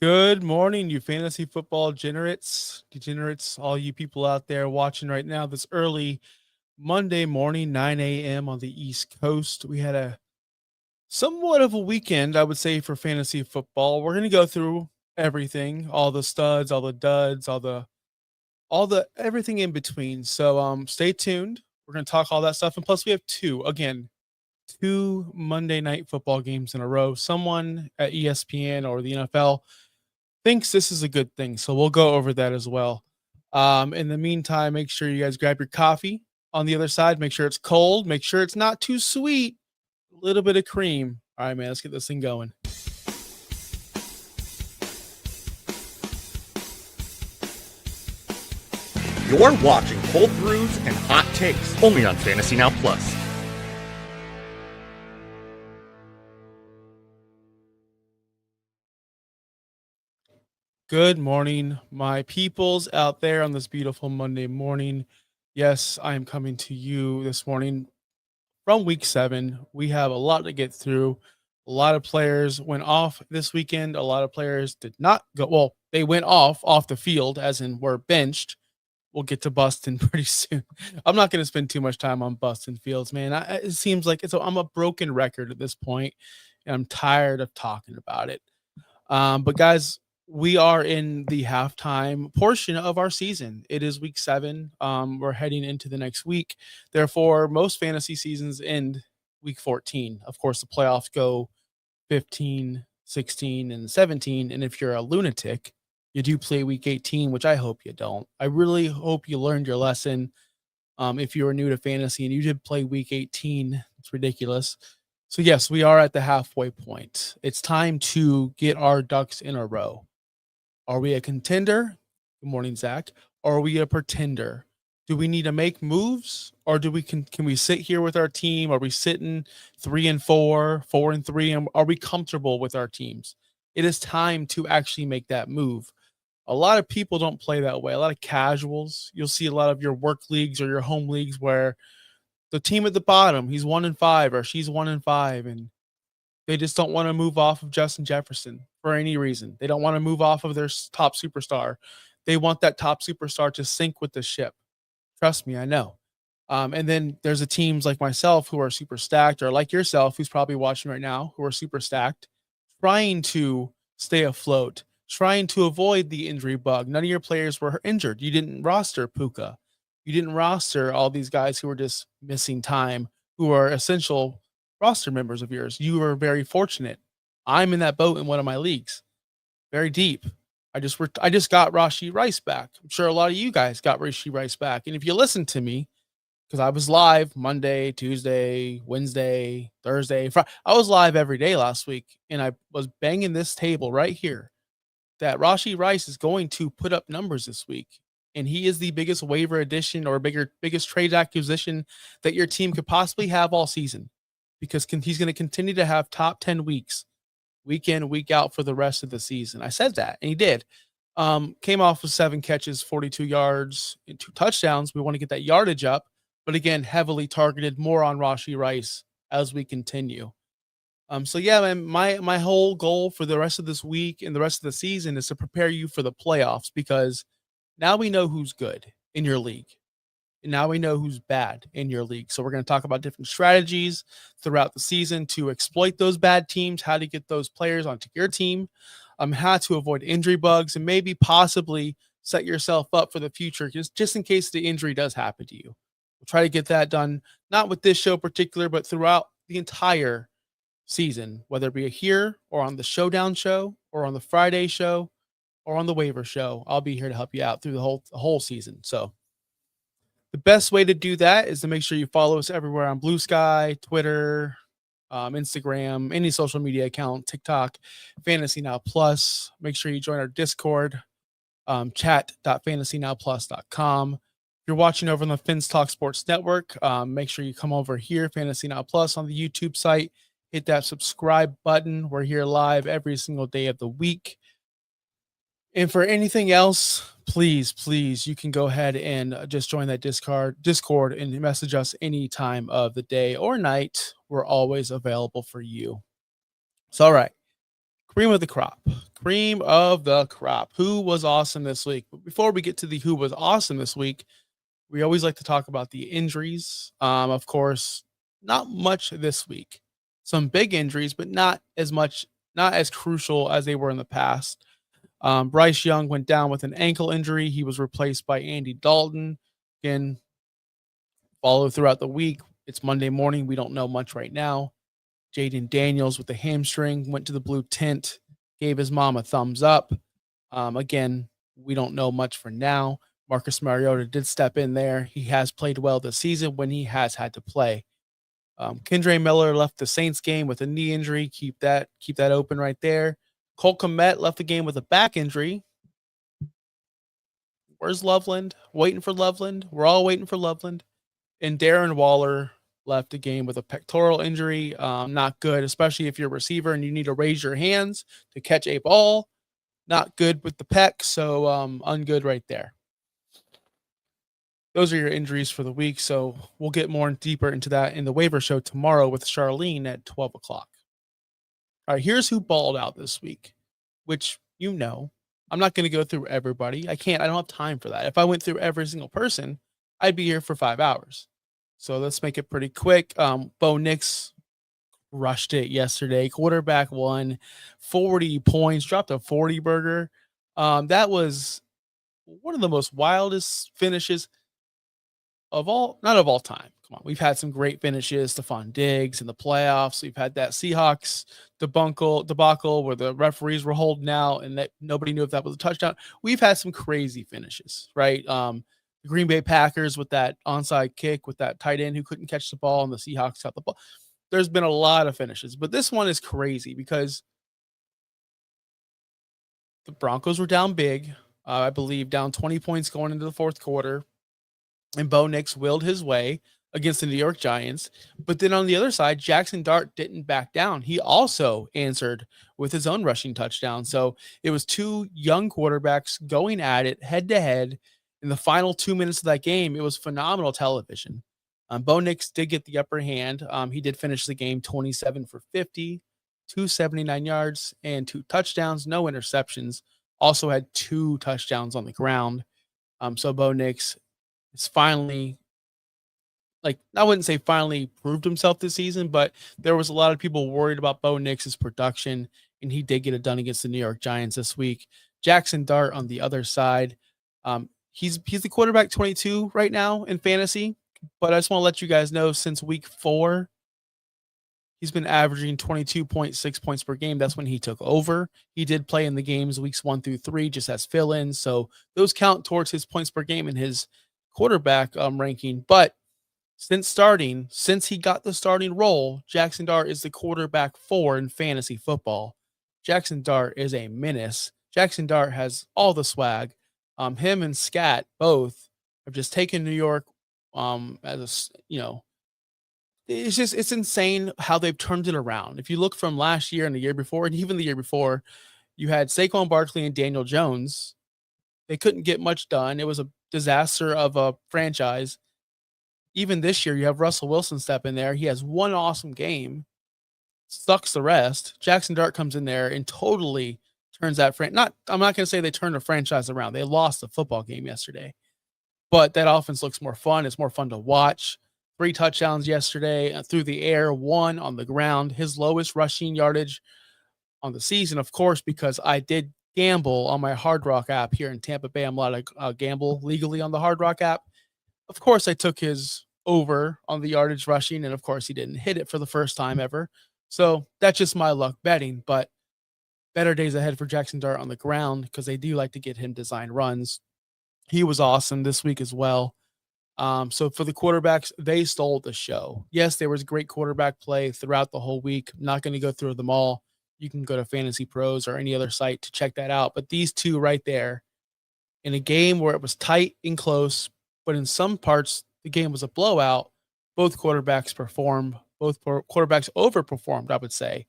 Good morning, you fantasy football degenerates, all you people out there watching right now this early Monday morning, 9 a.m. on the East Coast. We had a somewhat of a weekend, I would say, for fantasy football. We're going to go through everything, all the studs, all the duds, all the everything in between. So stay tuned. We're going to talk all that stuff. And plus we have two Monday night football games in a row. Someone at ESPN or the NFL thinks this is a good thing. So we'll go over that as well. In the meantime, make sure you guys grab your coffee on the other side. Make sure it's cold. Make sure it's not too sweet. A little bit of cream. All right, man, let's get this thing going. You're watching Cold Brews and Hot Takes, only on Fantasy Now Plus. Good morning, my peoples out there on this beautiful Monday morning. Yes, I am coming to you this morning from week 7. We have a lot to get through. A lot of players went off this weekend. A lot of players did not go. Well, they went off the field, as in were benched. We'll get to Bustin pretty soon. I'm not going to spend too much time on Bustin Fields, man. It seems like I'm a broken record at this point, and I'm tired of talking about it. But guys, we are in the halftime portion of our season. It is week 7. We're heading into the next week. Therefore, most fantasy seasons end week 14. Of course, the playoffs go 15, 16, and 17. And if you're a lunatic, you do play week 18, which I hope you don't. I really hope you learned your lesson. If you were new to fantasy and you did play week 18, it's ridiculous. So, yes, we are at the halfway point. It's time to get our ducks in a row. Are we a contender? Good morning, Zach. Or are we a pretender? Do we need to make moves, or can we sit here with our team? Are we sitting 3-4, 4-3, and are we comfortable with our teams? It is time to actually make that move. A lot of people don't play that way. A lot of casuals. You'll see a lot of your work leagues or your home leagues where the team at the bottom, he's 1-5 or she's 1-5, and they just don't want to move off of Justin Jefferson for any reason. They don't want to move off of their top superstar. They want that top superstar to sink with the ship. Trust me, I know. And then there's the teams like myself who are super stacked, or like yourself, who's probably watching right now, who are super stacked, trying to stay afloat, trying to avoid the injury bug. None of your players were injured. You didn't roster Puka. You didn't roster all these guys who were just missing time, who are essential roster members of yours. You were very fortunate. I'm in that boat in one of my leagues, very deep. I just got Rashi Rice back. I'm sure a lot of you guys got Rashi Rice back. And if you listen to me, because I was live Monday, Tuesday, Wednesday, Thursday, Friday. I was live every day last week, and I was banging this table right here that Rashi Rice is going to put up numbers this week. And he is the biggest waiver addition or biggest trade acquisition that your team could possibly have all season, because he's going to continue to have top 10 weeks, week in, week out for the rest of the season. I said that, and he did. Came off with 7 catches, 42 yards, and 2 touchdowns. We want to get that yardage up, but again, heavily targeted more on Rashi Rice as we continue. So yeah, man, my whole goal for the rest of this week and the rest of the season is to prepare you for the playoffs, because now we know who's good in your league. And now we know who's bad in your league. So we're going to talk about different strategies throughout the season to exploit those bad teams, how to get those players onto your team, how to avoid injury bugs, and maybe possibly set yourself up for the future, just in case the injury does happen to you. We'll try to get that done, not with this show particular, but throughout the entire season, whether it be here or on the Showdown show or on the Friday show or on the waiver show. I'll be here to help you out through the whole season. So the best way to do that is to make sure you follow us everywhere on Blue Sky, Twitter, Instagram, any social media account, TikTok, Fantasy Now Plus. Make sure you join our Discord, chat.fantasynowplus.com. If you're watching over on the Fins Talk Sports Network, make sure you come over here, Fantasy Now Plus, on the YouTube site. Hit that subscribe button. We're here live every single day of the week. And for anything else, please, you can go ahead and just join that Discord and message us any time of the day or night. We're always available for you. So, all right, Cream of the crop. Cream of the crop. Who was awesome this week? But before we get to the who was awesome this week, we always like to talk about the injuries. Of course, not much this week. Some big injuries, but not as much, not as crucial as they were in the past. Bryce Young went down with an ankle injury. He was replaced by Andy Dalton. Again, follow throughout the week. It's Monday morning. We don't know much right now. Jaden Daniels with the hamstring went to the blue tent, gave his mom a thumbs up. Again, we don't know much for now. Marcus Mariota did step in there. He has played well this season when he has had to play. Kendre Miller left the Saints game with a knee injury. Keep that open right there. Cole Kmet left the game with a back injury. Where's Loveland? Waiting for Loveland. We're all waiting for Loveland. And Darren Waller left the game with a pectoral injury. Not good, especially if you're a receiver and you need to raise your hands to catch a ball. Not good with the pec, so ungood right there. Those are your injuries for the week. So we'll get more deeper into that in the waiver show tomorrow with Charlene at 12 o'clock. All right, here's who balled out this week, which you know. I'm not going to go through everybody. I don't have time for that. If I went through every single person, I'd be here for 5 hours. So let's make it pretty quick. Bo Nix rushed it yesterday. Quarterback won 40 points, dropped a 40 burger. That was one of the most wildest finishes not of all time. Come on, we've had some great finishes. Stephon Diggs in the playoffs. We've had that Seahawks debacle where the referees were holding out and that nobody knew if that was a touchdown. We've had some crazy finishes, right? The Green Bay Packers with that onside kick with that tight end who couldn't catch the ball and the Seahawks got the ball. There's been a lot of finishes, but this one is crazy because the Broncos were down big. I believe down 20 points going into the fourth quarter. And Bo Nix willed his way against the New York Giants. But then on the other side, Jackson Dart didn't back down. He also answered with his own rushing touchdown. So it was two young quarterbacks going at it head to head. In the final 2 minutes of that game, it was phenomenal television. Bo Nix did get the upper hand. He did finish the game 27 for 50, 279 yards, and 2 touchdowns, no interceptions. Also had 2 touchdowns on the ground. So Bo Nix is finally, I wouldn't say finally proved himself this season, but there was a lot of people worried about Bo Nix's production, and he did get it done against the New York Giants this week. Jackson Dart on the other side. He's the quarterback 22 right now in fantasy, but I just want to let you guys know since week 4, he's been averaging 22.6 points per game. That's when he took over. He did play in the games weeks 1 through 3 just as fill-ins, so those count towards his points per game and his quarterback ranking. But since he got the starting role, Jackson Dart is the quarterback 4 in fantasy football. Jackson Dart is a menace. Jackson Dart has all the swag. Him and Scat both have just taken New York as it's insane how they've turned it around. If you look from last year and the year before, and even the year before, you had Saquon Barkley and Daniel Jones. They couldn't get much done. It was a disaster of a franchise. Even this year, you have Russell Wilson step in there. He has one awesome game, sucks the rest. Jackson Dart comes in there and totally turns that I'm not going to say they turned the franchise around. They lost the football game yesterday, but that offense looks more fun. It's more fun to watch. 3 touchdowns yesterday through the air, 1 on the ground. His lowest rushing yardage on the season, of course, because I did gamble on my Hard Rock app here in Tampa Bay. I'm allowed to gamble legally on the Hard Rock app. Of course, I took his over on the yardage rushing, and of course, he didn't hit it for the first time ever. So that's just my luck betting, but better days ahead for Jackson Dart on the ground because they do like to get him design runs. He was awesome this week as well. So for the quarterbacks, they stole the show. Yes, there was great quarterback play throughout the whole week. I'm not going to go through them all. You can go to Fantasy Pros or any other site to check that out. But these two right there, in a game where it was tight and close, but in some parts the game was a blowout, both quarterbacks performed. Both quarterbacks overperformed, I would say.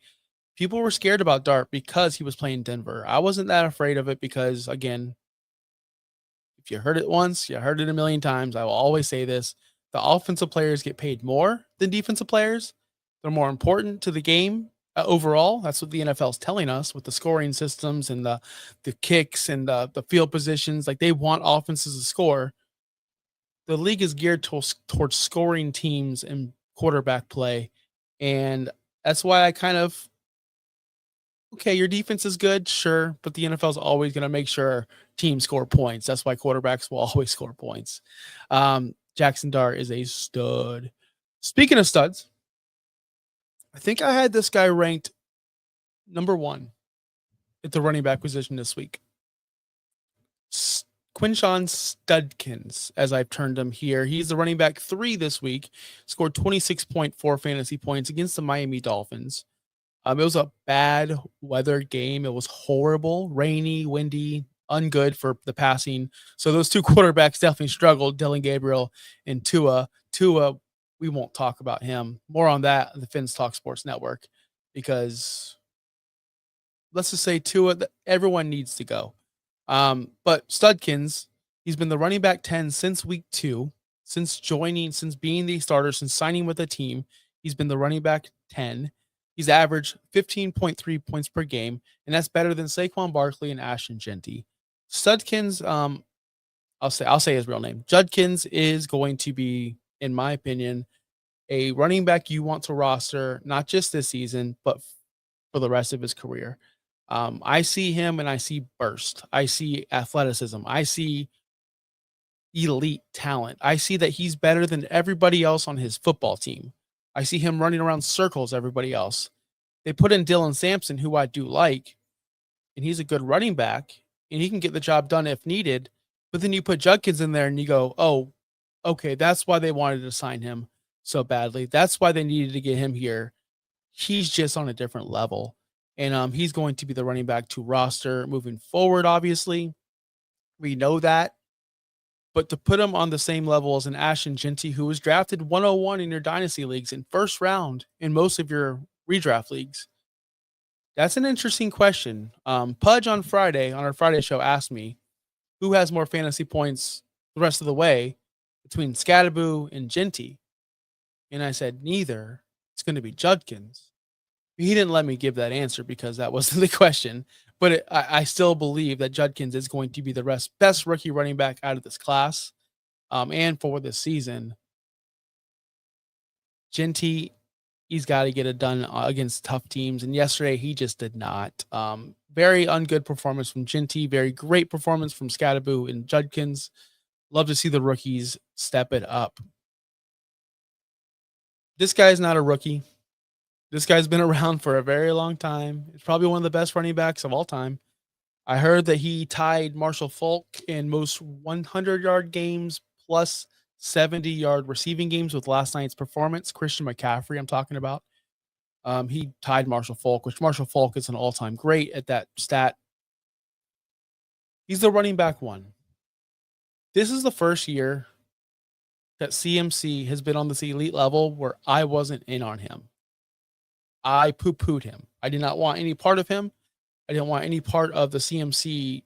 People were scared about Dart because he was playing Denver. I wasn't that afraid of it because, again, if you heard it once, you heard it a million times. I will always say this. The offensive players get paid more than defensive players. They're more important to the game. overall. That's what the NFL is telling us with the scoring systems and the kicks and the field positions. Like they want offenses to score. The league is geared towards scoring teams and quarterback play, and that's why I kind of okay, your defense is good, sure, but the NFL is always going to make sure teams score points. That's why quarterbacks will always score points. Jackson Dart is a stud. Speaking of studs, I think I had this guy ranked number 1 at the running back position this week. Quinshawn Studkins, as I've turned him here. He's the running back 3 this week, scored 26.4 fantasy points against the Miami Dolphins. It was a bad weather game. It was horrible, rainy, windy, ungood for the passing. So those two quarterbacks definitely struggled, Dylan Gabriel and Tua. Tua, we won't talk about him. More on that on the Finns Talk Sports Network, because let's just say Tua, everyone needs to go. But Studkins, he's been the running back 10 since week 2, since being the starter, since signing with the team. He's been the running back 10. He's averaged 15.3 points per game, and that's better than Saquon Barkley and Ashton Genty. Studkins, I'll say his real name. Judkins is going to be, in my opinion, a running back you want to roster, not just this season, but for the rest of his career. I see him and I see burst. I see athleticism. I see elite talent. I see that he's better than everybody else on his football team. I see him running around circles, everybody else. They put in Dylan Sampson, who I do like, and he's a good running back, and he can get the job done if needed. But then you put Judkins in there and you go, oh, okay, that's why they wanted to sign him so badly. That's why they needed to get him here. He's just on a different level. And he's going to be the running back to roster moving forward, obviously. We know that. But to put him on the same level as an Ashton Genty, who was drafted 101 in your dynasty leagues in first round in most of your redraft leagues, that's an interesting question. Pudge on our Friday show, asked me who has more fantasy points the rest of the way between Scadaboo and Genty. And I said, neither. It's going to be Judkins. He didn't let me give that answer because that wasn't the question. But I still believe that Judkins is going to be the best rookie running back out of this class and for this season. Genty, he's got to get it done against tough teams. And yesterday, he just did not. Very ungood performance from Genty. Very great performance from Scadaboo and Judkins. Love to see the rookies step it up. This guy's not a rookie. This guy's been around for a very long time. He's probably one of the best running backs of all time. I heard that he tied Marshall Faulk in most 100-yard games plus 70-yard receiving games with last night's performance. Christian McCaffrey, I'm talking about. He tied Marshall Faulk, which Marshall Faulk is an all-time great at that stat. He's the running back 1. This is the first year that CMC has been on this elite level where I wasn't in on him. I poo-pooed him. I did not want any part of him. I didn't want any part of the CMC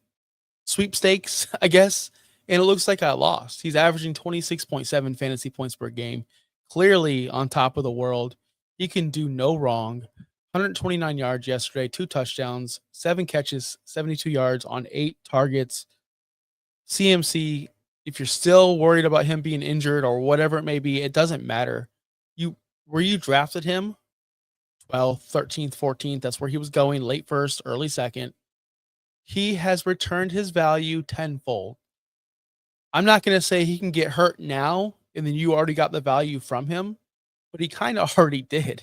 sweepstakes, I guess. And it looks like I lost. He's averaging 26.7 fantasy points per game. Clearly on top of the world. He can do no wrong. 129 yards yesterday, 2 touchdowns, 7 catches, 72 yards on 8 targets. CMC, if you're still worried about him being injured or whatever it may be, it doesn't matter. Where you drafted him, 12th, 13th, 14th. That's where he was going, late first, early second. He has returned his value tenfold. I'm not going to say he can get hurt now, and then you already got the value from him, but he kind of already did.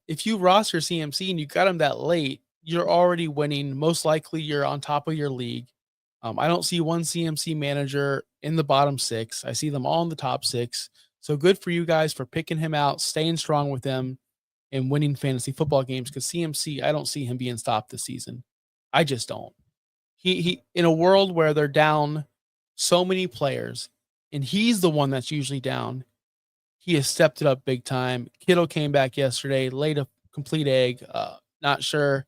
If you roster CMC and you got him that late, you're already winning. Most likely you're on top of your league. I don't see one CMC manager in the bottom 6. I see them all in the top 6. So good for you guys for picking him out, staying strong with him, and winning fantasy football games, because CMC, I don't see him being stopped this season. I just don't. He in a world where they're down so many players, and he's the one that's usually down, he has stepped it up big time. Kittle came back yesterday, laid a complete egg. Not sure.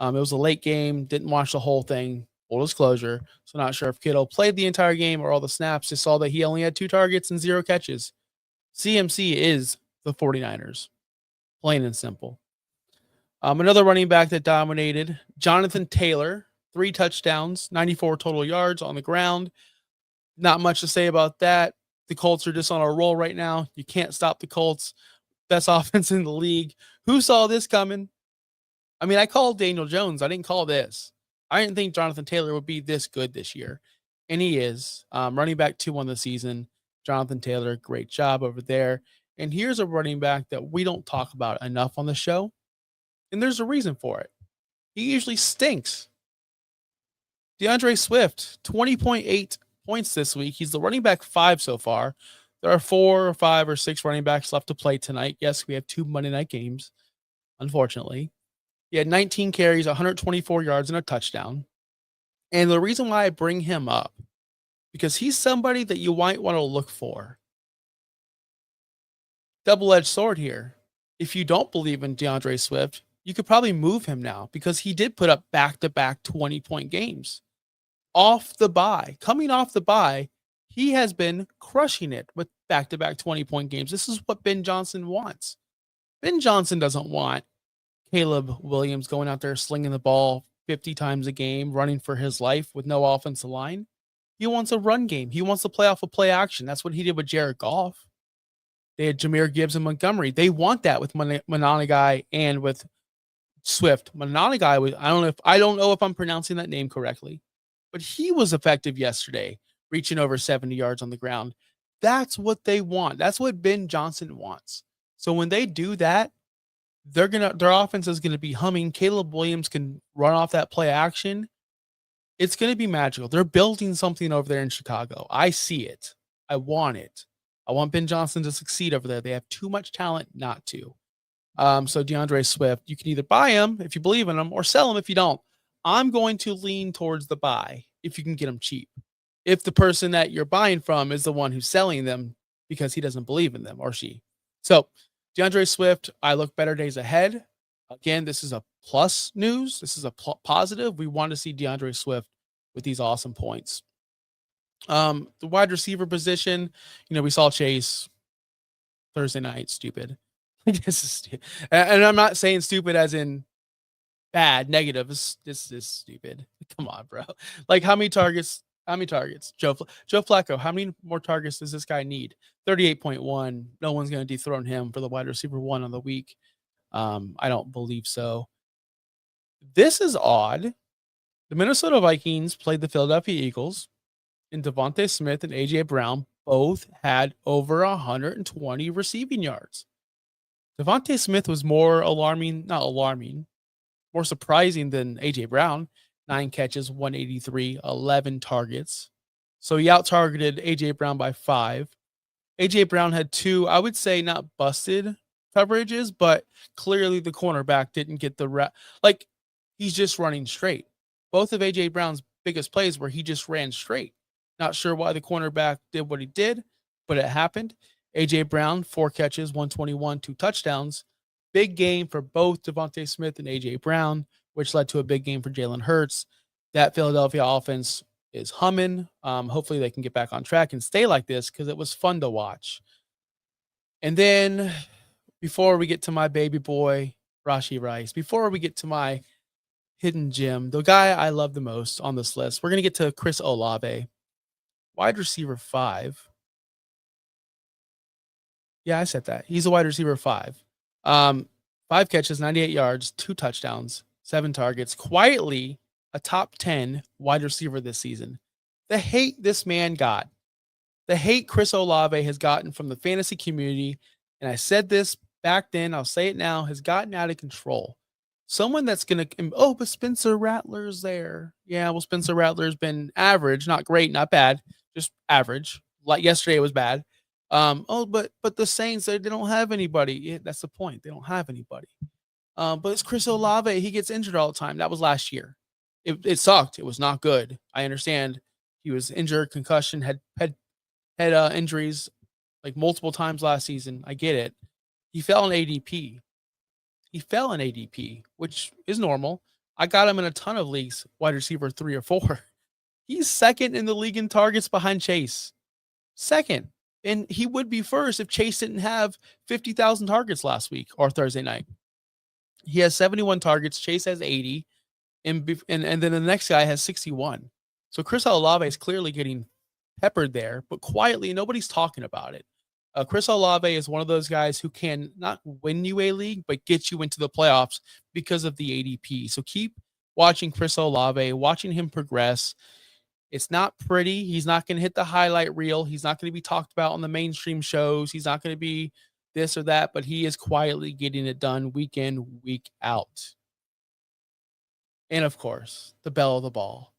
It was a late game. Didn't watch the whole thing. Full disclosure. So not sure if Kittle played the entire game or all the snaps. Just saw that he only had 2 targets and 0 catches. CMC is the 49ers. Plain and simple. Another running back that dominated, Jonathan Taylor, 3 touchdowns, 94 total yards on the ground. Not much to say about that. The Colts are just on a roll right now. You can't stop the Colts. Best offense in the league. Who saw this coming? I mean, I called Daniel Jones. I didn't call this. I didn't think Jonathan Taylor would be this good this year. And he is. Running back 2 on the season. Jonathan Taylor, great job over there. And here's a running back that we don't talk about enough on the show. And there's a reason for it. He usually stinks. DeAndre Swift, 20.8 points this week. He's the running back 5 so far. There are 4 or 5 or 6 running backs left to play tonight. Yes, we have 2 Monday night games, unfortunately. He had 19 carries, 124 yards, and a touchdown. And the reason why I bring him up, because he's somebody that you might want to look for. Double-edged sword here. If you don't believe in DeAndre Swift, you could probably move him now because he did put up back-to-back 20-point games. Off the bye, coming off the bye, he has been crushing it with back-to-back 20-point games. This is what Ben Johnson wants. Ben Johnson doesn't want Caleb Williams going out there slinging the ball 50 times a game, running for his life with no offensive line. He wants a run game. He wants to play off of play action. That's what he did with Jared Goff. They had Jahmyr Gibbs and Montgomery. They want that with Mononigai and with Swift. Mononigai was, I don't know if I'm pronouncing that name correctly, but he was effective yesterday, reaching over 70 yards on the ground. That's what they want. That's what Ben Johnson wants. So when they do that, their offense is going to be humming. Caleb Williams can run off that play action. It's going to be magical. They're building something over there in Chicago. I see it. I want it. I want Ben Johnson to succeed over there. They have too much talent not to. So DeAndre Swift, you can either buy him if you believe in him or sell him if you don't. I'm going to lean towards the buy if you can get them cheap. If the person that you're buying from is the one who's selling them because he doesn't believe in them or she. So DeAndre Swift, I look better days ahead. Again, this is a plus news. This is a positive. We want to see DeAndre Swift with these awesome points. The wide receiver position, we saw Chase Thursday night. Stupid. This is stupid. And I'm not saying stupid as in bad, negative. This is stupid. Come on, bro. Like how many targets? Joe Flacco, how many more targets does this guy need? 38.1. No one's going to dethrone him for the wide receiver 1 on the week. I don't believe so. This is odd. The Minnesota Vikings played the Philadelphia Eagles, and Devontae Smith and A.J. Brown both had over 120 receiving yards. Devontae Smith was more more surprising than A.J. Brown. 9 catches, 183, 11 targets. So he out-targeted A.J. Brown by 5. A.J. Brown had 2, I would say not busted coverages, but clearly the cornerback didn't get the like he's just running straight. Both of A.J. Brown's biggest plays were he just ran straight. Not sure why the cornerback did what he did, but it happened. A.J. Brown, 4 catches, 121, 2 touchdowns. Big game for both Devontae Smith and A.J. Brown, which led to a big game for Jalen Hurts. That Philadelphia offense is humming. Hopefully they can get back on track and stay like this because it was fun to watch. And then before we get to my baby boy, Rashee Rice, before we get to my hidden gem, the guy I love the most on this list, we're going to get to Chris Olave, wide receiver 5. Yeah, I said that. He's a wide receiver 5. 5 catches, 98 yards, 2 touchdowns, 7 targets. Quietly a top 10 wide receiver this season. The hate this man got, the hate Chris Olave has gotten from the fantasy community, and I said this back then, I'll say it now, has gotten out of control. Someone that's going to, but Spencer Rattler's there. Yeah, well, Spencer Rattler's been average, not great, not bad, just average. Like yesterday, it was bad. But the Saints, they don't have anybody. Yeah, that's the point. They don't have anybody. But it's Chris Olave. He gets injured all the time. That was last year. It sucked. It was not good. I understand. He was injured, concussion, had injuries like multiple times last season. I get it. He fell in ADP. Which is normal. I got him in a ton of leagues, wide receiver 3 or 4. He's second in the league in targets behind Chase. Second. And he would be first if Chase didn't have 50,000 targets last week or Thursday night. He has 71 targets. Chase has 80. And then the next guy has 61. So Chris Olave is clearly getting peppered there, but quietly, nobody's talking about it. Chris Olave is one of those guys who can not win you a league, but get you into the playoffs because of the ADP. So keep watching Chris Olave, watching him progress. It's not pretty. He's not going to hit the highlight reel. He's not going to be talked about on the mainstream shows. He's not going to be this or that, but he is quietly getting it done week in, week out. And of course, the bell of the ball.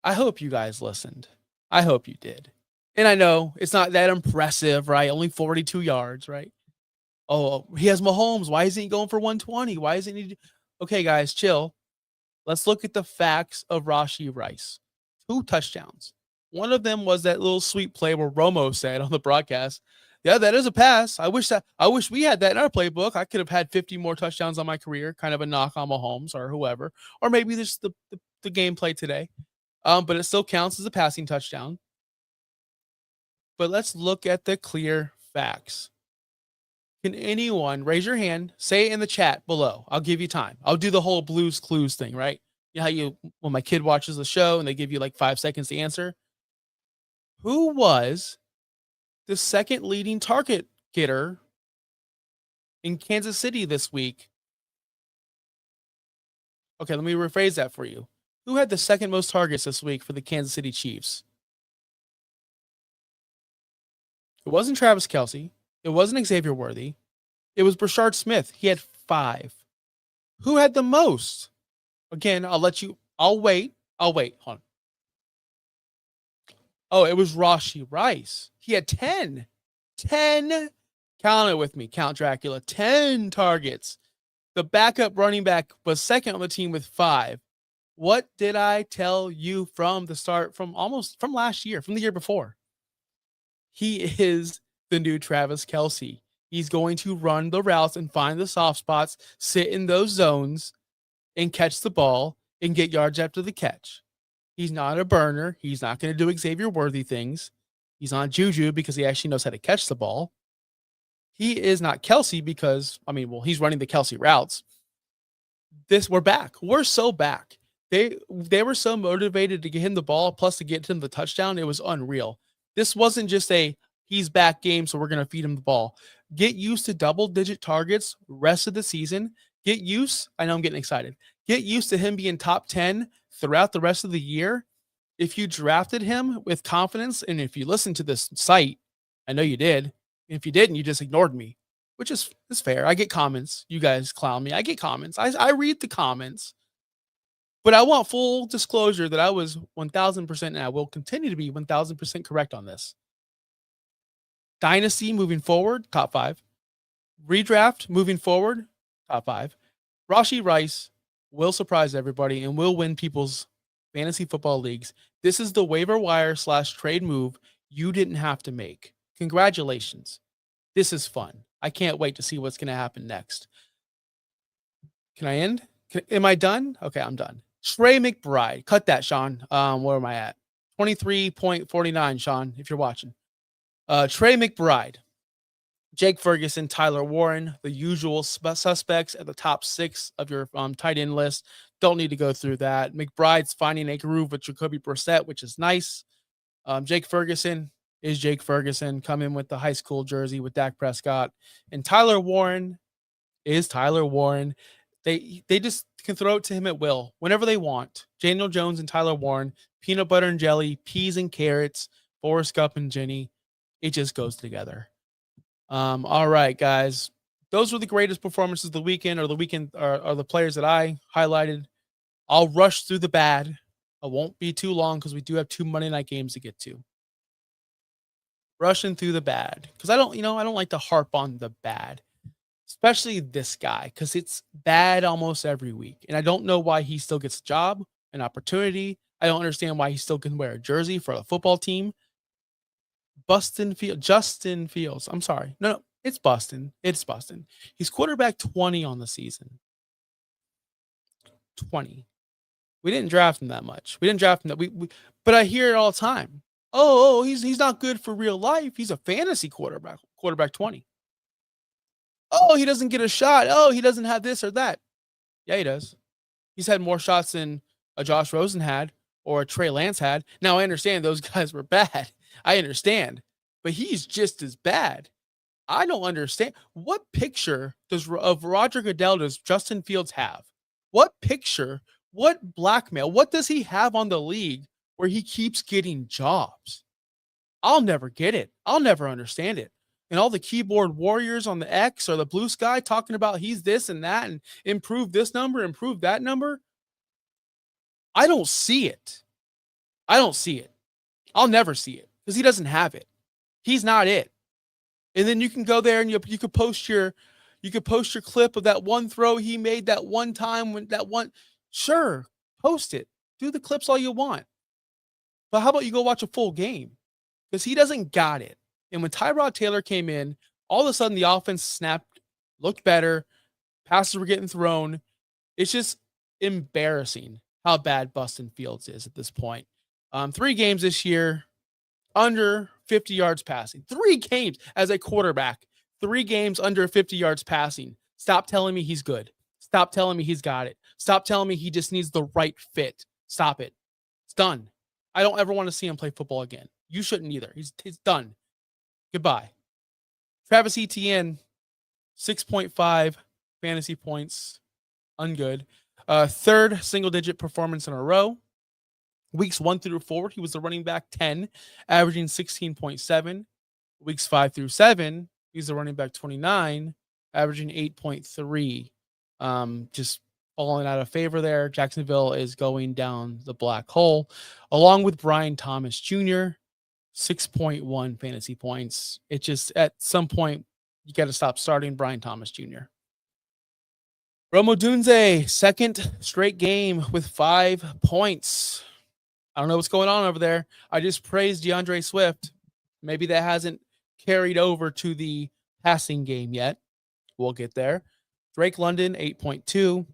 I hope you guys listened. I hope you did. And I know it's not that impressive, right? Only 42 yards, right? Oh, he has Mahomes. Why isn't he going for 120? Why isn't he? Okay, guys, chill. Let's look at the facts of Rashee Rice. 2 touchdowns. One of them was that little sweet play where Romo said on the broadcast, "Yeah, that is a pass. I wish we had that in our playbook. I could have had 50 more touchdowns on my career." Kind of a knock on Mahomes or whoever, or maybe this the gameplay today. But it still counts as a passing touchdown. But let's look at the clear facts. Can anyone raise your hand? Say it in the chat below. I'll give you time. I'll do the whole Blues Clues thing, right? You know how when my kid watches the show and they give you like 5 seconds to answer? Who was the second leading target getter in Kansas City this week? Okay, let me rephrase that for you. Who had the second most targets this week for the Kansas City Chiefs? It wasn't Travis Kelce. It wasn't Xavier Worthy. It was Brashard Smith. He had 5. Who had the most? Again, I'll wait. Hold on. Oh, it was Rashee Rice. He had 10. 10. Count it with me. Count Dracula. 10 targets. The backup running back was second on the team with 5. What did I tell you from the start, from last year, from the year before? He is the new Travis Kelce. He's going to run the routes and find the soft spots, sit in those zones, and catch the ball and get yards after the catch. He's not a burner. He's not going to do Xavier Worthy things. He's not Juju because he actually knows how to catch the ball. He is not Kelce because, he's running the Kelce routes. We're back. We're so back. They were so motivated to get him the ball, plus to get him the touchdown. It was unreal. This wasn't just a he's back game, so we're going to feed him the ball. Get used to double-digit targets rest of the season. Get used. I know I'm getting excited. Get used to him being top 10 throughout the rest of the year. If you drafted him with confidence, and if you listened to this site, I know you did. If you didn't, you just ignored me, which is fair. I get comments. You guys clown me. I get comments. I read the comments. But I want full disclosure that I was 1,000%, and I will continue to be 1,000% correct on this. Dynasty moving forward, top 5. Redraft moving forward, top 5. Rashee Rice will surprise everybody and will win people's fantasy football leagues. This is the waiver wire / trade move you didn't have to make. Congratulations. This is fun. I can't wait to see what's going to happen next. Can I end? Am I done? Okay, I'm done. Trey McBride. Cut that, Sean. Where am I at? 23.49, Sean, if you're watching. Trey McBride, Jake Ferguson, Tyler Warren, the usual suspects at the top 6 of your tight end list. Don't need to go through that. McBride's finding a groove with Jacoby Brissett, which is nice. Jake Ferguson is Jake Ferguson, coming with the high school jersey with Dak Prescott. And Tyler Warren is Tyler Warren. They just can throw it to him at will whenever they want. Daniel Jones and Tyler Warren, peanut butter and jelly, peas and carrots, Forrest Gump and Jenny. It just goes together. All right, guys. Those were the greatest performances of the weekend, or the players that I highlighted. I'll rush through the bad. I won't be too long because we do have 2 Monday night games to get to. Rushing through the bad because I don't like to harp on the bad. Especially this guy, because it's bad almost every week. And I don't know why he still gets a job, an opportunity. I don't understand why he still can wear a jersey for a football team. Justin Fields. I'm sorry. No, it's Boston. It's Boston. He's quarterback 20 on the season. 20. We didn't draft him that much. We didn't draft him that. But I hear it all the time. He's not good for real life. He's a fantasy quarterback. Quarterback 20. Oh, he doesn't get a shot. Oh, he doesn't have this or that. Yeah, he does. He's had more shots than a Josh Rosen had or a Trey Lance had. Now, I understand those guys were bad. I understand. But he's just as bad. I don't understand. What picture of Roger Goodell does Justin Fields have? What picture, what blackmail, what does he have on the league where he keeps getting jobs? I'll never get it. I'll never understand it. And all the keyboard warriors on the X or the blue sky talking about he's this and that and improve this number, improve that number. I don't see it. I don't see it. I'll never see it because he doesn't have it. He's not it. And then you can go there and you could post your clip of that one throw he made that one time when that one. Sure, post it. Do the clips all you want. But how about you go watch a full game? Because he doesn't got it. And when Tyrod Taylor came in, all of a sudden the offense snapped, looked better, passes were getting thrown. It's just embarrassing how bad Bustin Fields is at this point. 3 games this year, under 50 yards passing. 3 games as a quarterback. 3 games under 50 yards passing. Stop telling me he's good. Stop telling me he's got it. Stop telling me he just needs the right fit. Stop it. It's done. I don't ever want to see him play football again. You shouldn't either. He's done. Goodbye. Travis Etienne, 6.5 fantasy points. Ungood. 3rd single-digit performance in a row. Weeks 1 through 4, he was the running back 10, averaging 16.7. Weeks 5 through 7, he's the running back 29, averaging 8.3. Just falling out of favor there. Jacksonville is going down the black hole, along with Brian Thomas Jr., 6.1 fantasy points. It just, at some point, you got to stop starting Brian Thomas Jr. Rome Odunze, 2nd straight game with 5 points. I don't know what's going on over there. I just praised DeAndre Swift. Maybe that hasn't carried over to the passing game yet. We'll get there. Drake London, 8.2.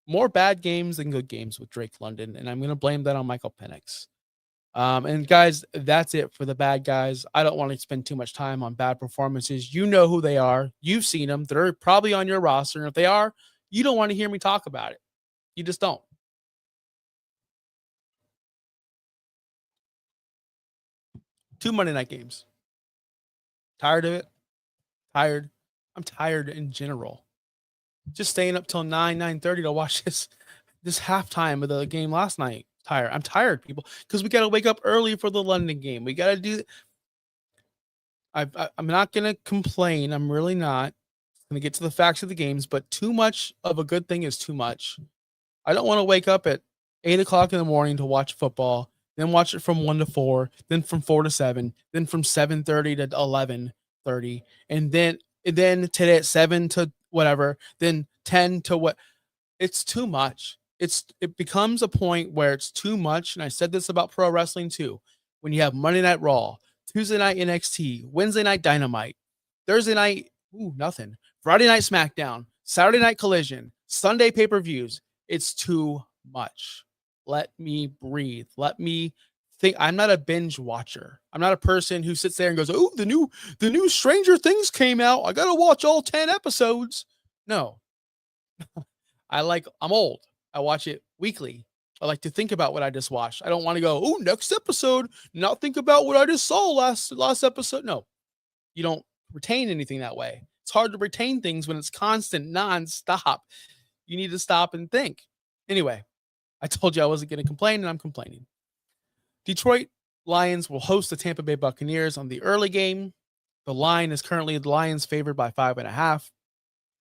More bad games than good games with Drake London, and I'm going to blame that on Michael Penix. And guys, that's it for the bad guys. I don't want to spend too much time on bad performances. You know who they are. You've seen them. They're probably on your roster. And if they are, you don't want to hear me talk about it. You just don't. 2 Monday night games. Tired of it. Tired. I'm tired in general. Just staying up till 9:30 to watch this halftime of the game last night. Tired. I'm tired, people, because we got to wake up early for the London game. We got to do. I'm not gonna complain. I'm really not. I'm gonna get to the facts of the games, but too much of a good thing is too much. I don't want to wake up at 8:00 in the morning to watch football, then watch it from 1 to 4, then from 4 to 7, then from 7:30 to 11:30, and then today at 7 to whatever, then 10 to what. It's too much. It becomes a point where it's too much. And I said this about pro wrestling too. When you have Monday Night Raw, Tuesday night NXT, Wednesday night Dynamite, Thursday night, nothing. Friday night SmackDown, Saturday night Collision, Sunday pay-per-views. It's too much. Let me breathe. Let me think. I'm not a binge watcher. I'm not a person who sits there and goes, "Oh, the new Stranger Things came out. I gotta watch all 10 episodes." No. I'm old. I watch it weekly. I like to think about what I just watched. I don't want to go, "Oh, next episode, not think about what I just saw last episode." No. You don't retain anything that way. It's hard to retain things when it's constant, non-stop. You need to stop and think. Anyway, I told you I wasn't going to complain, and I'm complaining. Detroit Lions will host the Tampa Bay Buccaneers on the early game. The line is currently the Lions favored by 5.5.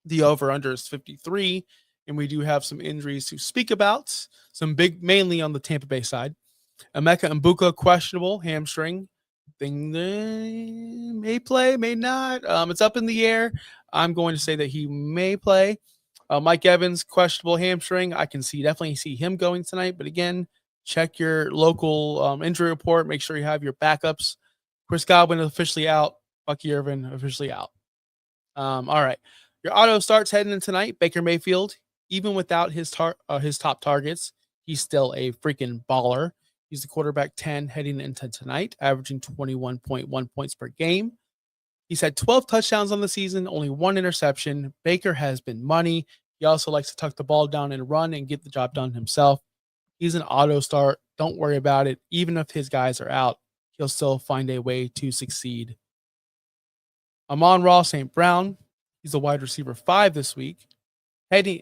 The over-under is 53, and we do have some injuries to speak about. Some big, mainly on the Tampa Bay side. Emeka Mbuka, questionable hamstring. Thing may play, may not. It's up in the air. I'm going to say that he may play. Mike Evans, questionable hamstring. I can definitely see him going tonight. But again, check your local injury report. Make sure you have your backups. Chris Godwin officially out. Bucky Irvin officially out. All right. Your auto starts heading in tonight. Baker Mayfield, even without his top targets, he's still a freaking baller. He's the quarterback 10 heading into tonight, averaging 21.1 points per game. He's had 12 touchdowns on the season, only 1 interception. Baker has been money. He also likes to tuck the ball down and run and get the job done himself. He's an auto start. Don't worry about it. Even if his guys are out, he'll still find a way to succeed. Amon-Ra St. Brown, he's a wide receiver 5 this week. He's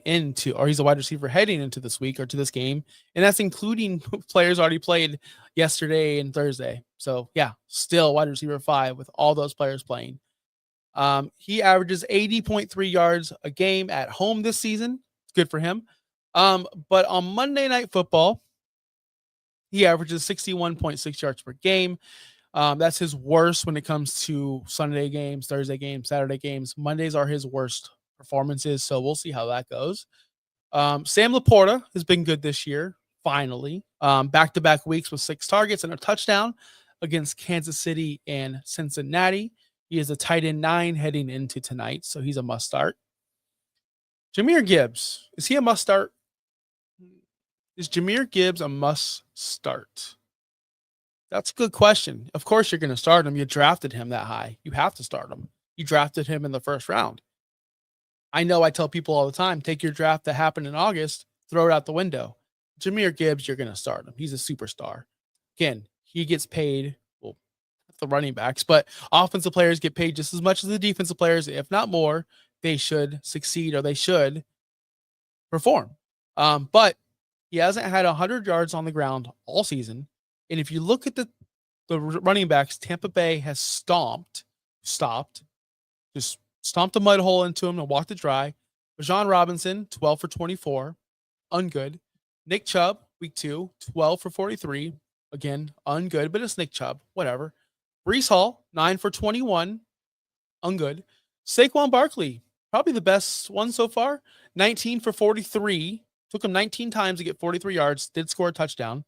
a wide receiver heading into this week or to this game, and that's including players already played yesterday and Thursday. So yeah, still wide receiver 5 with all those players playing. He averages 80.3 yards a game at home this season. It's good for him. But on Monday Night Football, he averages 61.6 yards per game. That's his worst when it comes to Sunday games, Thursday games, Saturday games. Mondays are his worst performances, so we'll see how that goes. Sam Laporta has been good this year, finally. Back-to-back weeks with 6 targets and a touchdown against Kansas City and Cincinnati. He is a tight end 9 heading into tonight, so he's a must-start. Jahmyr Gibbs, is he a must-start? Is Jahmyr Gibbs a must-start? That's a good question. Of course you're going to start him. You drafted him that high. You have to start him. You drafted him in the first round. I know I tell people all the time, take your draft that happened in August, throw it out the window. Jahmyr Gibbs, you're going to start him. He's a superstar. Again, he gets paid, well, the running backs, but offensive players get paid just as much as the defensive players, if not more. They should succeed or they should perform. But he hasn't had 100 yards on the ground all season. And if you look at the running backs, Tampa Bay has stomped a mud hole into him and walked it dry. Bijan Robinson, 12 for 24, ungood. Nick Chubb, week 2, 12 for 43, again, ungood, but it's Nick Chubb, whatever. Breece Hall, 9 for 21, ungood. Saquon Barkley, probably the best one so far, 19 for 43, took him 19 times to get 43 yards, did score a touchdown.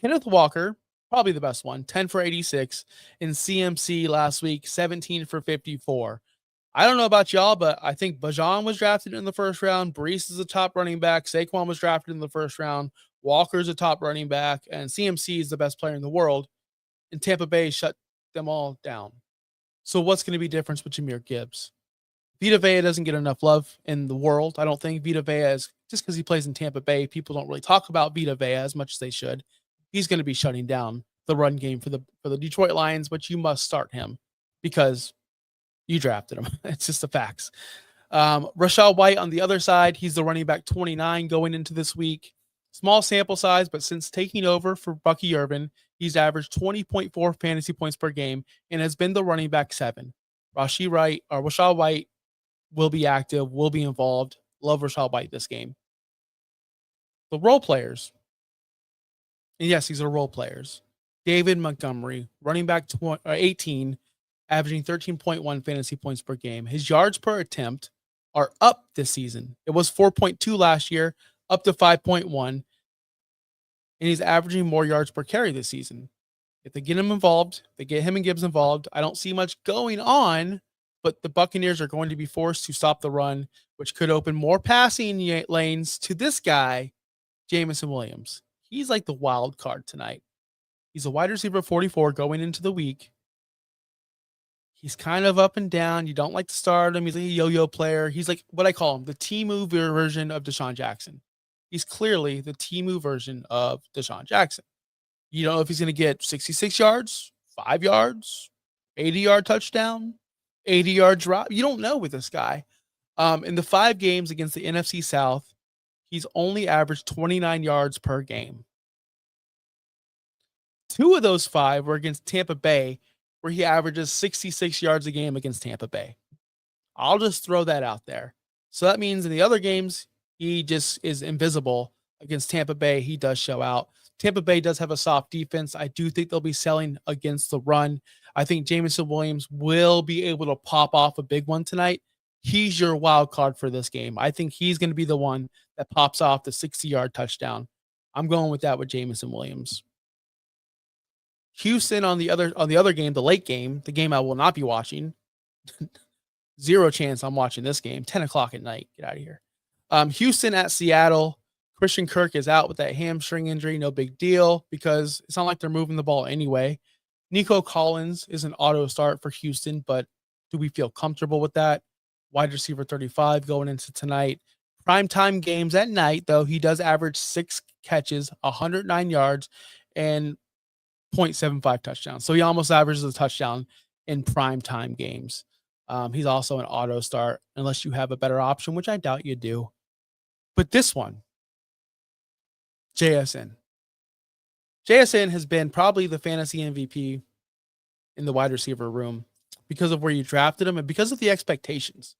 Kenneth Walker, probably the best one, 10 for 86. And CMC last week, 17 for 54. I don't know about y'all, but I think Bijan was drafted in the first round. Breece is a top running back. Saquon was drafted in the first round. Walker's a top running back. And CMC is the best player in the world. And Tampa Bay shut them all down. So what's going to be different with Jahmyr Gibbs? Vita Vea doesn't get enough love in the world. I don't think Vita Vea is, just because he plays in Tampa Bay, people don't really talk about Vita Vea as much as they should. He's going to be shutting down the run game for the Detroit Lions, but you must start him because you drafted him. It's just the facts. Rachaad White on the other side, he's the running back 29 going into this week. Small sample size, but since taking over for Bucky Irvin, he's averaged 20.4 fantasy points per game and has been the running back 7. Rachaad White will be active, will be involved. Love Rachaad White this game. The role players. And yes, these are role players. David Montgomery, running back 18, averaging 13.1 fantasy points per game. His yards per attempt are up this season. It was 4.2 last year, up to 5.1. And he's averaging more yards per carry this season. If they get him involved, they get him and Gibbs involved, I don't see much going on, but the Buccaneers are going to be forced to stop the run, which could open more passing lanes to this guy, Jameson Williams. He's like the wild card tonight. He's a wide receiver 44 going into the week. He's kind of up and down. You don't like to start him. He's like a yo-yo player. He's like what I call him, the Temu version of Deshaun Jackson. He's clearly the Temu version of Deshaun Jackson. You don't know if he's going to get 66 yards, 5 yards, 80-yard touchdown, 80-yard drop. You don't know with this guy. In the 5 games against the NFC South, he's only averaged 29 yards per game. 2 of those 5 were against Tampa Bay, where he averages 66 yards a game against Tampa Bay. I'll just throw that out there. So that means in the other games, he just is invisible. Against Tampa Bay, he does show out. Tampa Bay does have a soft defense. I do think they'll be selling against the run. I think Jameson Williams will be able to pop off a big one tonight. He's your wild card for this game. I think he's going to be the one that pops off the 60-yard touchdown. I'm going with that with Jameson Williams. Houston on the other game, the late game, the game I will not be watching. Zero chance I'm watching this game. 10 o'clock at night. Get out of here. Houston at Seattle. Christian Kirk is out with that hamstring injury. No big deal because it's not like they're moving the ball anyway. Nico Collins is an auto start for Houston, but Do we feel comfortable with that? Wide receiver 35 going into tonight. Primetime games at night, though, he does average 6 catches, 109 yards, and 0.75 touchdowns. So he almost averages a touchdown in primetime games. He's also an auto start unless you have a better option, which I doubt you do. But this one, JSN. JSN has been probably the fantasy MVP in the wide receiver room because of where you drafted him and because of the expectations.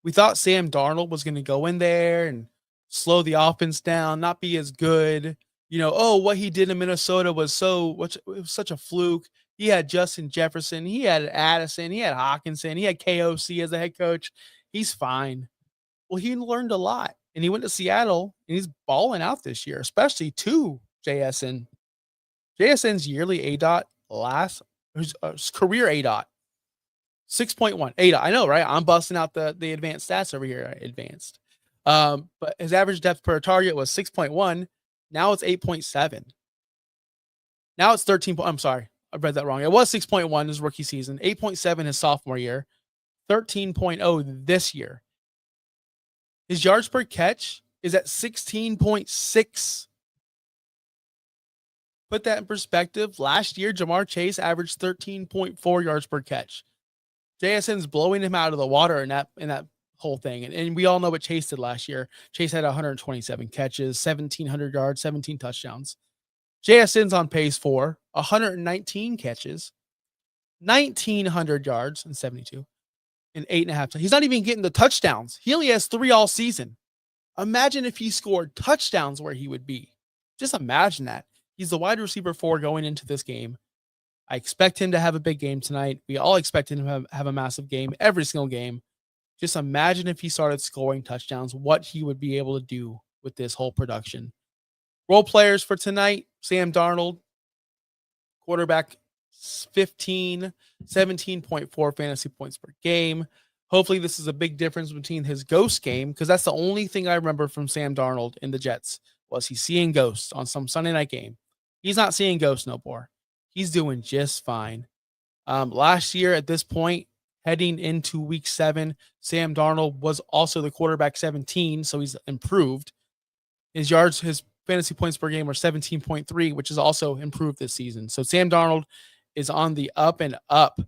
We thought Sam Darnold was going to go in there and slow the offense down, not be as good. What he did in Minnesota was it was such a fluke. He had Justin Jefferson, he had Addison, he had Hawkinson, he had KOC as a head coach. He's fine. Well, he learned a lot, and he went to Seattle, and he's balling out this year, especially to JSN. JSN's yearly ADOT his career ADOT 6.1 ADOT. I know, right? I'm busting out the advanced stats over here. Advanced. But his average depth per target was 6.1. Now it's 8.7. Now it's 13. I'm sorry, I read that wrong. It was 6.1 his rookie season, 8.7 his sophomore year, 13.0 this year. His yards per catch is at 16.6. Put that in perspective. Last year, Jamar Chase averaged 13.4 yards per catch. JSN's blowing him out of the water in that whole thing. And we all know what Chase did last year. Chase had 127 catches, 1,700 yards, 17 touchdowns. JSN's on pace for 119 catches, 1,900 yards, and 72, and 8.5. He's not even getting the touchdowns. He only has 3 all season. Imagine if he scored touchdowns where he would be. Just imagine that. He's the wide receiver 4 going into this game. I expect him to have a big game tonight. We all expect him to have a massive game every single game. Just imagine if he started scoring touchdowns, what he would be able to do with this whole production. Role players for tonight, Sam Darnold, quarterback 15, 17.4 fantasy points per game. Hopefully this is a big difference between his ghost game, because that's the only thing I remember from Sam Darnold in the Jets was he seeing ghosts on some Sunday night game. He's not seeing ghosts no more. He's doing just fine. Last year at this point, heading into week 7, Sam Darnold was also the quarterback 17, so he's improved. His fantasy points per game are 17.3, which is also improved this season. So Sam Darnold is on the up and up.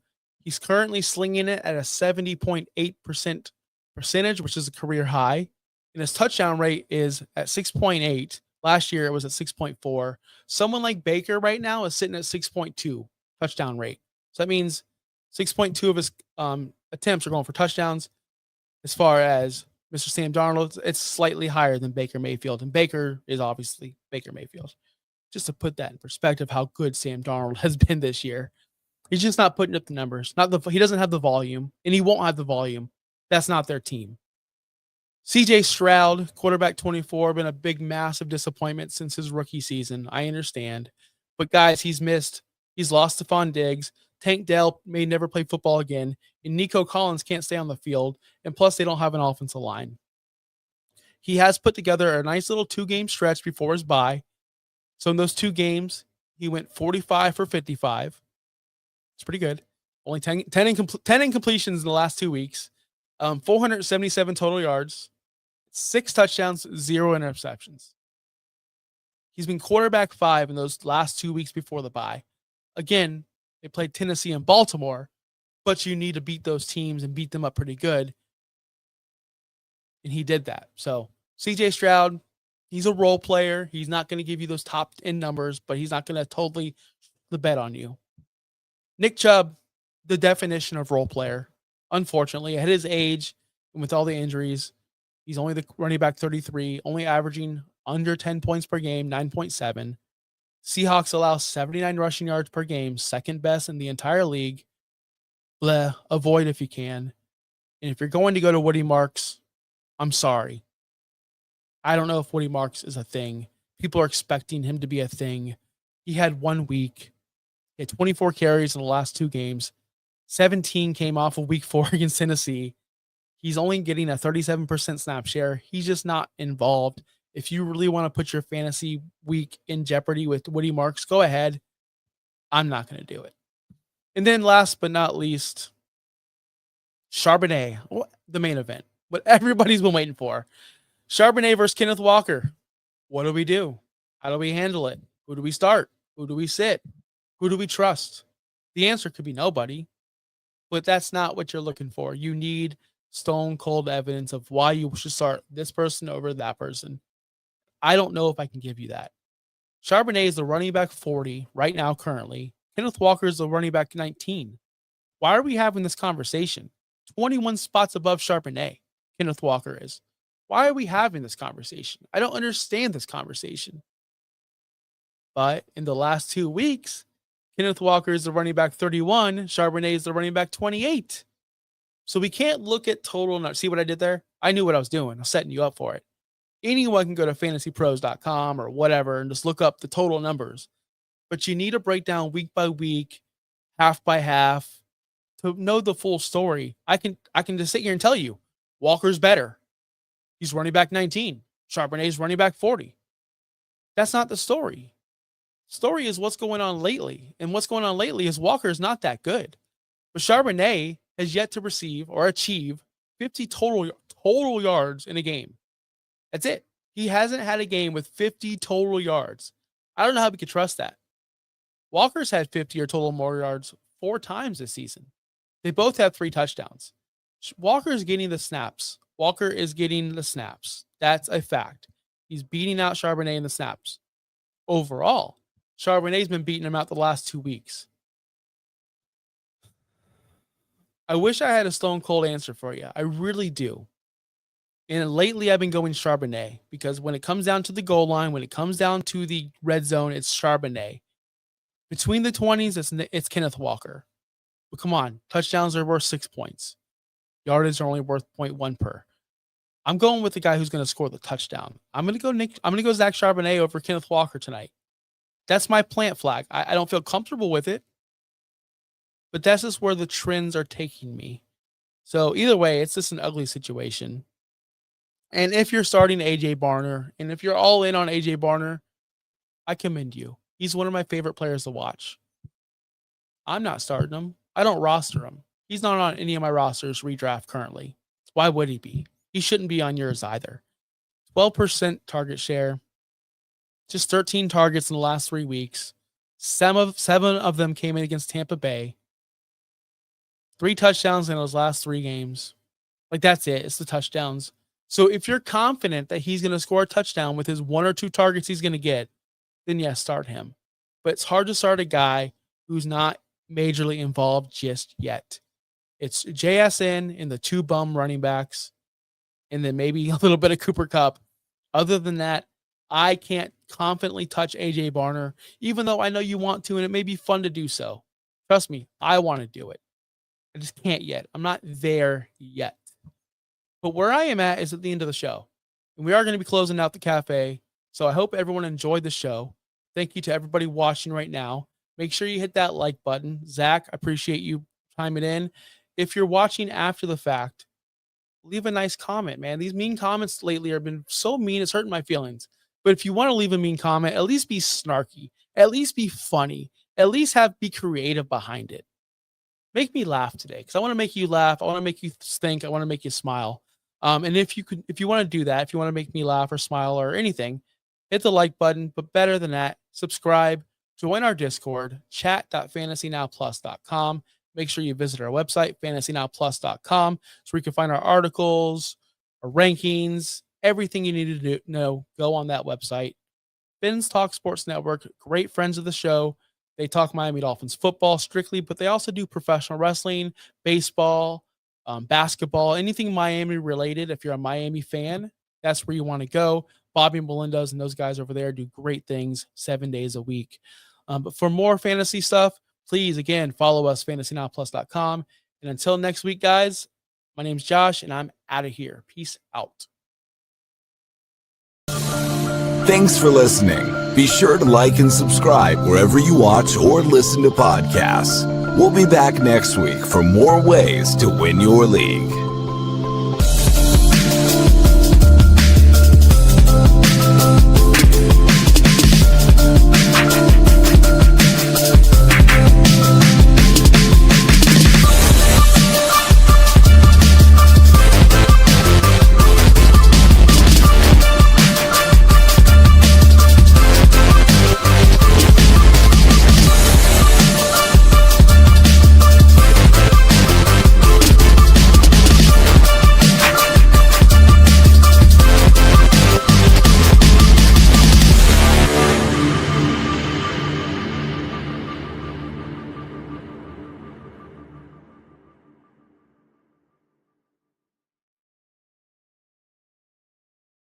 He's currently slinging it at a 70.8% percentage, which is a career high. And his touchdown rate is at 6.8. Last year, it was at 6.4. Someone like Baker right now is sitting at 6.2 touchdown rate. So that means 6.2 of his attempts are going for touchdowns. As far as Mr. Sam Darnold, it's slightly higher than Baker Mayfield. And Baker is obviously Baker Mayfield. Just to put that in perspective, how good Sam Darnold has been this year. He's just not putting up the numbers. He doesn't have the volume, and he won't have the volume. That's not their team. CJ Stroud, quarterback 24, been a big, massive disappointment since his rookie season. I understand. But guys, he's lost Stephon Diggs. Tank Dell may never play football again. And Nico Collins can't stay on the field. And plus, they don't have an offensive line. He has put together a nice little 2-game stretch before his bye. So in those 2 games, he went 45 for 55. It's pretty good. Only 10 incompletions in the last 2 weeks. 477 total yards. 6 touchdowns, 0 interceptions. He's been quarterback 5 in those last 2 weeks before the bye. Again, they played Tennessee and Baltimore, but you need to beat those teams and beat them up pretty good. And he did that. So CJ Stroud, he's a role player. He's not going to give you those top end numbers, but he's not going to totally the bet on you. Nick Chubb, the definition of role player. Unfortunately, at his age and with all the injuries, he's only the running back 33, only averaging under 10 points per game, 9.7. Seahawks allow 79 rushing yards per game, second best in the entire league. Avoid if you can. And if you're going to go to Woody Marks, I'm sorry. I don't know if Woody Marks is a thing. People are expecting him to be a thing. He had 1 week. He had 24 carries in the last 2 games. 17 came off of week 4 against Tennessee. He's only getting a 37% snap share. He's just not involved. If you really want to put your fantasy week in jeopardy with Woody Marks, go ahead. I'm not going to do it. And then last but not least, Charbonnet, the main event, what everybody's been waiting for. Charbonnet versus Kenneth Walker. What do we do? How do we handle it? Who do we start? Who do we sit? Who do we trust? The answer could be nobody, but that's not what you're looking for. You need stone cold evidence of why you should start this person over that person. I don't know if I can give you that. Charbonnet is the running back 40 right now currently. Kenneth Walker is the running back 19. Why are we having this conversation? 21 spots above Charbonnet, Kenneth Walker is. Why are we having this conversation? I don't understand this conversation. But in the last 2 weeks, Kenneth Walker is the running back 31. Charbonnet is the running back 28. So we can't look at total numbers. See what I did there? I knew what I was doing. I was setting you up for it. Anyone can go to fantasypros.com or whatever and just look up the total numbers. But you need to break down week by week, half by half, to know the full story. I can just sit here and tell you, Walker's better. He's running back 19. Charbonnet's running back 40. That's not the story. Story is what's going on lately. And what's going on lately is Walker is not that good. But Charbonnet has yet to receive or achieve 50 total yards in a game. That's it. He hasn't had a game with 50 total yards. I don't know how we could trust that. Walker's had 50 or total more yards 4 times this season. They both have 3 touchdowns. Walker is getting the snaps. Walker is getting the snaps. That's a fact. He's beating out Charbonnet in the snaps. Overall, Charbonnet's been beating him out the last 2 weeks. I wish I had a stone cold answer for you. I really do. And lately I've been going Charbonnet because when it comes down to the goal line, when it comes down to the red zone, it's Charbonnet. Between the 20s, it's Kenneth Walker. But come on, touchdowns are worth 6 points. Yardage are only worth 0.1 per. I'm going with the guy who's going to score the touchdown. I'm going to go Zach Charbonnet over Kenneth Walker tonight. That's my plant flag. I don't feel comfortable with it, but that's just where the trends are taking me. So either way, it's just an ugly situation. And if you're starting AJ Barner, and if you're all in on AJ Barner, I commend you. He's one of my favorite players to watch. I'm not starting him. I don't roster him. He's not on any of my rosters redraft currently. Why would he be? He shouldn't be on yours either. 12% target share. Just 13 targets in the last 3 weeks. 7 of them came in against Tampa Bay. 3 touchdowns in those last 3 games. Like, that's it. It's the touchdowns. So if you're confident that he's going to score a touchdown with his 1 or 2 targets he's going to get, then yes, start him. But it's hard to start a guy who's not majorly involved just yet. It's JSN and the 2 bum running backs, and then maybe a little bit of Cooper Kupp. Other than that, I can't confidently touch AJ Barner, even though I know you want to, and it may be fun to do so. Trust me, I want to do it. I just can't yet. I'm not there yet. But where I am at is at the end of the show. And we are going to be closing out the cafe. So I hope everyone enjoyed the show. Thank you to everybody watching right now. Make sure you hit that like button. Zach, I appreciate you chiming in. If you're watching after the fact, leave a nice comment, man. These mean comments lately have been so mean, it's hurting my feelings. But if you want to leave a mean comment, at least be snarky. At least be funny. At least be creative behind it. Make me laugh today, because I want to make you laugh. I want to make you think. I want to make you smile. And if you want to do that, if you want to make me laugh or smile or anything, hit the like button. But better than that, subscribe, join our Discord, chat.fantasynowplus.com. Make sure you visit our website, fantasynowplus.com, so you can find our articles, our rankings, everything you need to know. Go on that website. Ben's Talk Sports Network, great friends of the show. They talk Miami Dolphins football strictly, but they also do professional wrestling, baseball, basketball, anything Miami related. If you're a Miami fan, that's where you want to go. Bobby Melendez and those guys over there do great things 7 days a week. But for more fantasy stuff, please, again, follow us, fantasynowplus.com. And until next week, guys, my name's Josh, and I'm out of here. Peace out. Thanks for listening. Be sure to like and subscribe wherever you watch or listen to podcasts. We'll be back next week for more ways to win your league.